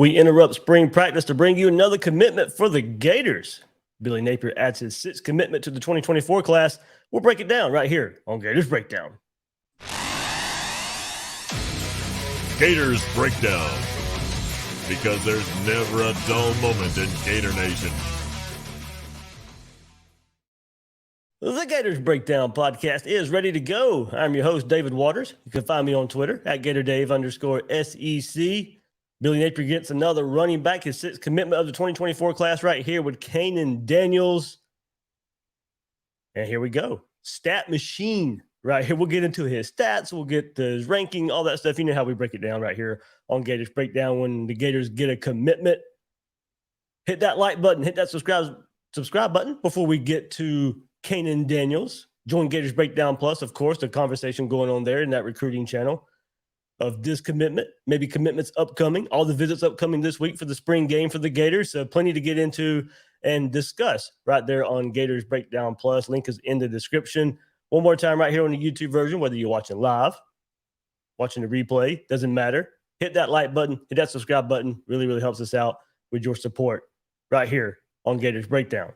We interrupt spring practice to bring you another commitment for the Gators. Billy Napier adds his sixth commitment to the 2024 class. We'll break it down right here on Gators Breakdown. Gators Breakdown, because there's never a dull moment in Gator Nation. The Gators Breakdown podcast is ready to go. I'm your host, David Waters. You can find me on Twitter at GatorDave_SEC. Billy Napier gets another running back, his sixth commitment of the 2024 class right here with Kanan Daniels. And here we go. Stat machine right here. We'll get into his stats. We'll get his ranking, all that stuff. You know how we break it down right here on Gators Breakdown when the Gators get a commitment. Hit that like button. Hit that subscribe button before we get to Kanan Daniels. Join Gators Breakdown Plus, of course, the conversation going on there in that recruiting channel of this commitment, maybe commitments upcoming, all the visits upcoming this week for the spring game for the Gators. So plenty to get into and discuss right there on Gators Breakdown Plus. Link is in the description. One more time right here on the YouTube version, whether you're watching live, watching the replay, doesn't matter. Hit that like button, hit that subscribe button. Really, really helps us out with your support right here on Gators Breakdown.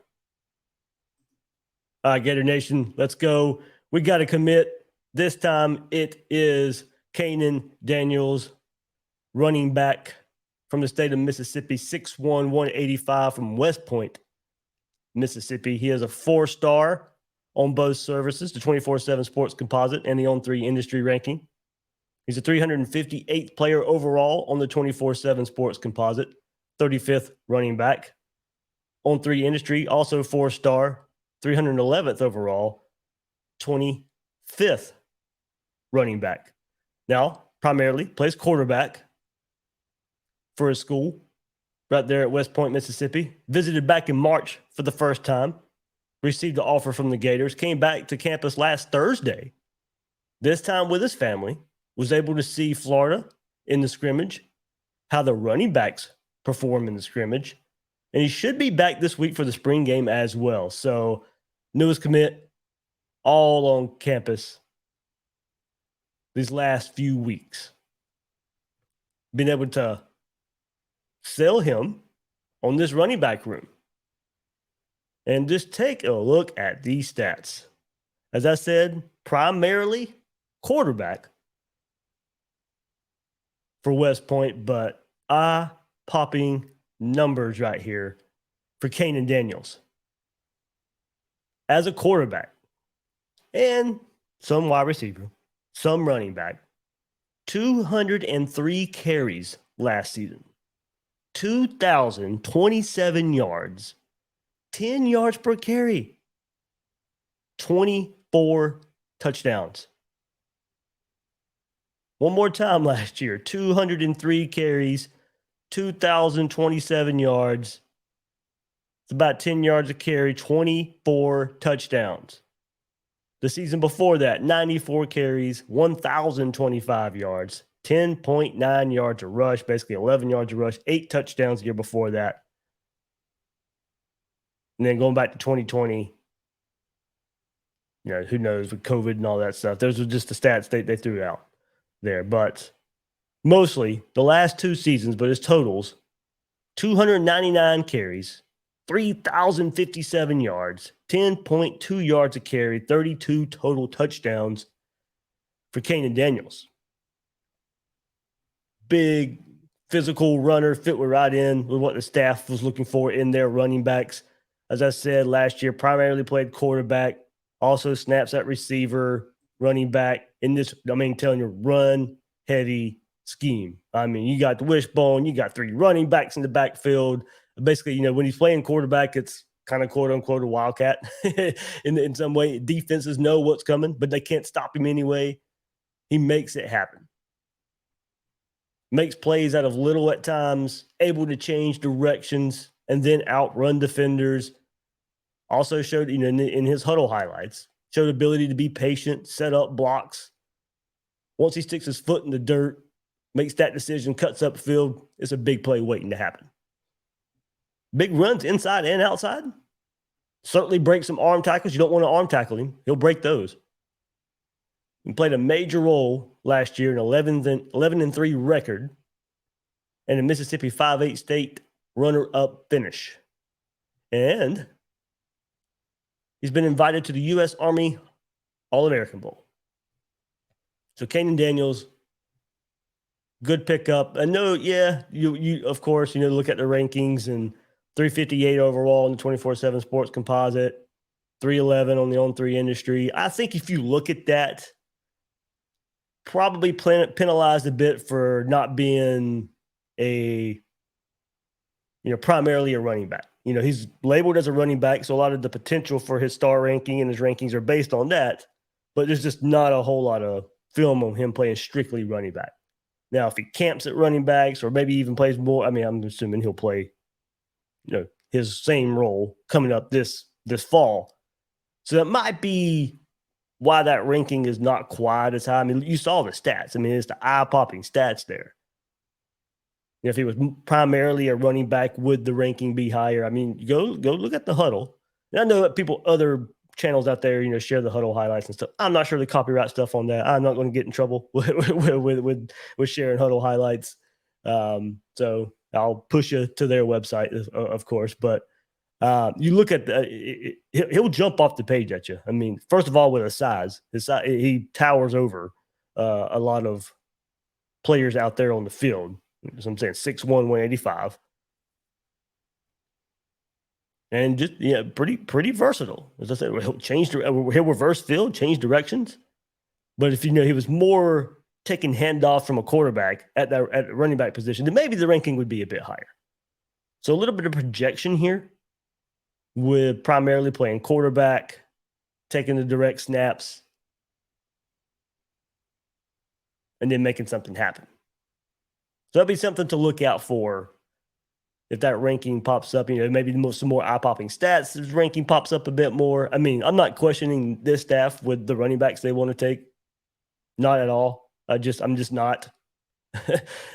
All right, Gator Nation, let's go. We got to commit. This time it is Kanan Daniels, running back from the state of Mississippi, 6'1", 185 from West Point, Mississippi. He has a 4-star on both services, the 24/7 Sports Composite and the On3 industry ranking. He's a 358th player overall on the 24/7 Sports Composite, 35th running back. On3 industry, also 4-star, 311th overall, 25th running back. Now, primarily plays quarterback for his school right there at West Point, Mississippi. Visited back in March for the first time. Received an offer from the Gators. Came back to campus last Thursday. This time with his family. Was able to see Florida in the scrimmage. How the running backs perform in the scrimmage. And he should be back this week for the spring game as well. So, newest commit all on campus these last few weeks. Been able to sell him on this running back room. And just take a look at these stats. As I said, primarily quarterback for West Point, but eye-popping numbers right here for Kanan Daniels. As a quarterback and some wide receiver, some running back, 203 carries last season, 2,027 yards, 10 yards per carry, 24 touchdowns. One more time last year, 203 carries, 2,027 yards. It's about 10 yards a carry, 24 touchdowns. The season before that, 94 carries, 1,025 yards, 10.9 yards a rush, basically 11 yards a rush, 8 touchdowns the year before that. And then going back to 2020, who knows with COVID and all that stuff. Those were just the stats they threw out there. But mostly the last 2 seasons, but his totals, 299 carries, 3,057 yards, 10.2 yards a carry, 32 total touchdowns for Kanan Daniels. Big physical runner, fit right in with what the staff was looking for in their running backs. As I said, last year, primarily played quarterback, also snaps at receiver, running back in this, telling you, run-heavy scheme. You got the wishbone, you got 3 running backs in the backfield. Basically, when he's playing quarterback, it's kind of quote-unquote a wildcat in some way. Defenses know what's coming, but they can't stop him anyway. He makes it happen. Makes plays out of little at times, able to change directions, and then outrun defenders. Also showed, in his huddle highlights, showed ability to be patient, set up blocks. Once he sticks his foot in the dirt, makes that decision, cuts up field, it's a big play waiting to happen. Big runs inside and outside. Certainly break some arm tackles. You don't want to arm tackle him. He'll break those. He played a major role last year in 11-3 record and a Mississippi 5-8 state runner-up finish. And he's been invited to the U.S. Army All-American Bowl. So Kanan Daniels, good pickup. I know, you of course, look at the rankings and 358 overall in the 24/7 Sports Composite, 311 on the On3 Industry. I think if you look at that, probably penalized a bit for not being primarily a running back. He's labeled as a running back, so a lot of the potential for his star ranking and his rankings are based on that, but there's just not a whole lot of film on him playing strictly running back. Now, if he camps at running backs or maybe even plays more, I'm assuming he'll play, his same role coming up this fall. So that might be why that ranking is not quite as high. You saw the stats. It's the eye-popping stats there. If he was primarily a running back, would the ranking be higher? Go look at the huddle. And I know that other channels out there, share the huddle highlights and stuff. I'm not sure the copyright stuff on that. I'm not going to get in trouble with sharing huddle highlights. So I'll push you to their website, of course. But you look at he'll jump off the page at you. First of all, with his size, he towers over a lot of players out there on the field. So I'm saying 6'1", 185. And just, pretty versatile. As I said, he'll reverse field, change directions. But if he was more taking handoff from a quarterback at the running back position, then maybe the ranking would be a bit higher. So a little bit of projection here with primarily playing quarterback, taking the direct snaps, and then making something happen. So that'll be something to look out for if that ranking pops up. Maybe some more eye-popping stats. This ranking pops up a bit more. I'm not questioning this staff with the running backs they want to take. Not at all. I'm just not.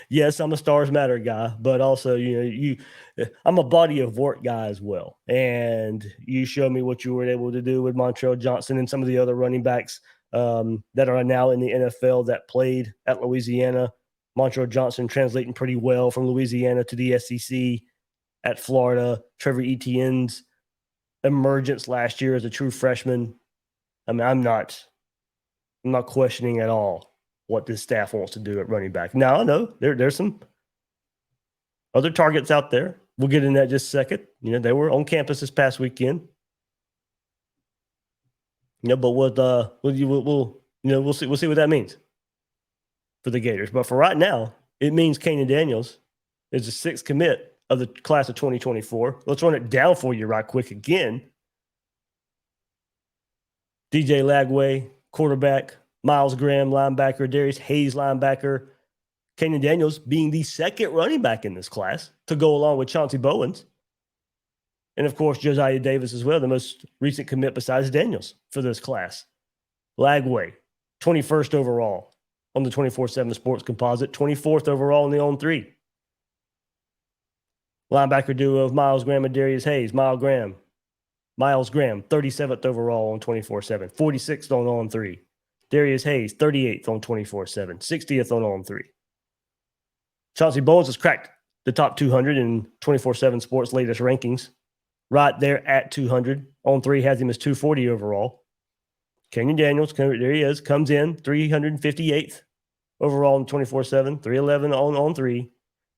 Yes, I'm a Stars Matter guy, but also, I'm a body of work guy as well. And you show me what you were able to do with Montrell Johnson and some of the other running backs that are now in the NFL that played at Louisiana. Montrell Johnson translating pretty well from Louisiana to the SEC at Florida. Trevor Etienne's emergence last year as a true freshman. I'm not questioning at all what this staff wants to do at running back. Now, I know there's some other targets out there. We'll get in that just a second. They were on campus this past weekend. But we'll see what that means for the Gators. But for right now, it means Kanan Daniels is the sixth commit of the class of 2024. Let's run it down for you right quick again. DJ Lagway, quarterback. Miles Graham, linebacker. Darius Hayes, linebacker. Kanan Daniels being the second running back in this class to go along with Chauncey Bowens. And, of course, Josiah Davis as well, the most recent commit besides Daniels for this class. Lagway, 21st overall on the 24/7 Sports Composite, 24th overall in the On3. Linebacker duo of Miles Graham and Darius Hayes. Miles Graham, 37th overall on 24/7, 46th on On3. Darius Hayes, 38th on 24/7, 60th on On3. Chauncey Bowens has cracked the top 200 in 24/7 Sports' latest rankings. Right there at 200. On3 has him as 240 overall. Kanan Daniels, there he is, comes in 358th overall in 24/7, 311 on On3.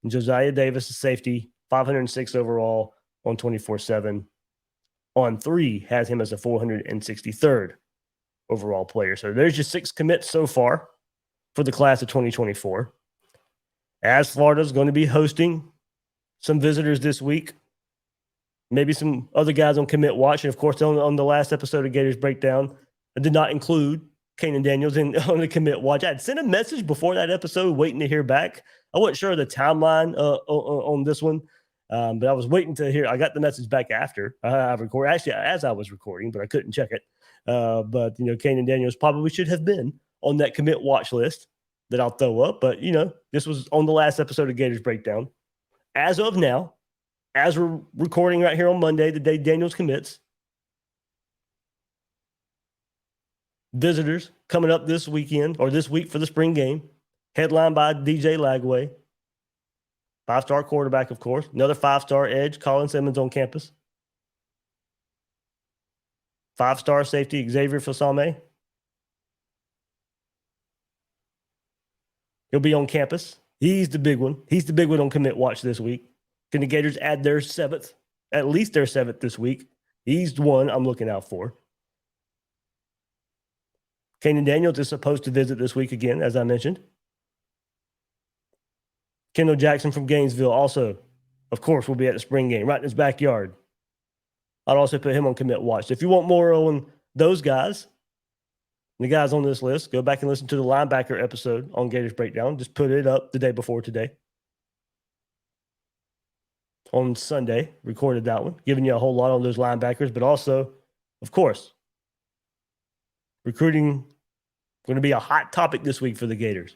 And Josiah Davis, the safety, 506 overall on 24/7. On3 has him as a 463rd overall player. So there's your 6 commits so far for the class of 2024. As Florida's going to be hosting some visitors this week, maybe some other guys on commit watch. And, of course, on the last episode of Gators Breakdown, I did not include Kanan Daniels on the commit watch. I had sent a message before that episode waiting to hear back. I wasn't sure of the timeline on this one, but I was waiting to hear. I got the message back after I recorded. Actually, as I was recording, but I couldn't check it. But, Kanan Daniels probably should have been on that commit watch list that I'll throw up. But, this was on the last episode of Gators Breakdown. As of now, as we're recording right here on Monday, the day Daniels commits, visitors coming up this weekend or this week for the spring game, headlined by DJ Lagway. 5-star quarterback, of course. Another 5-star edge, Colin Simmons on campus. 5-star safety, Xavier Filsaime. He'll be on campus. He's the big one. He's the big one on commit watch this week. Can the Gators add their 7th, at least their 7th this week? He's the one I'm looking out for. Kanan Daniels is supposed to visit this week again, as I mentioned. Kendall Jackson from Gainesville also, of course, will be at the spring game right in his backyard. I'd also put him on commit watch. If you want more on those guys, the guys on this list, go back and listen to the linebacker episode on Gators Breakdown. Just put it up the day before today. On Sunday, recorded that one, giving you a whole lot on those linebackers, but also, of course, recruiting going to be a hot topic this week for the Gators.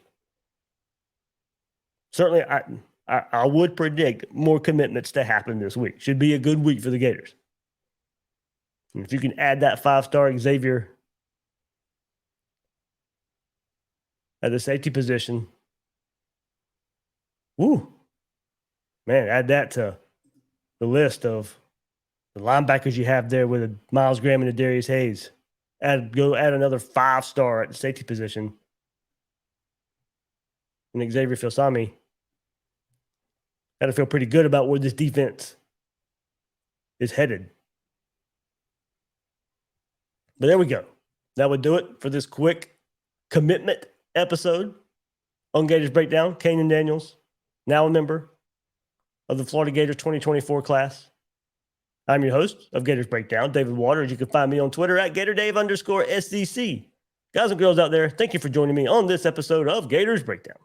Certainly, I would predict more commitments to happen this week. Should be a good week for the Gators. And if you can add that 5-star Xavier at the safety position, woo, man, add that to the list of the linebackers you have there with Miles Graham and Darius Hayes. Go add another 5-star at the safety position. And Xavier Filsaime. Got to feel pretty good about where this defense is headed. But there we go. That would do it for this quick commitment episode on Gators Breakdown. Kanan Daniels, now a member of the Florida Gators 2024 class. I'm your host of Gators Breakdown, David Waters. You can find me on Twitter at GatorDave_SEC. Guys and girls out there, thank you for joining me on this episode of Gators Breakdown.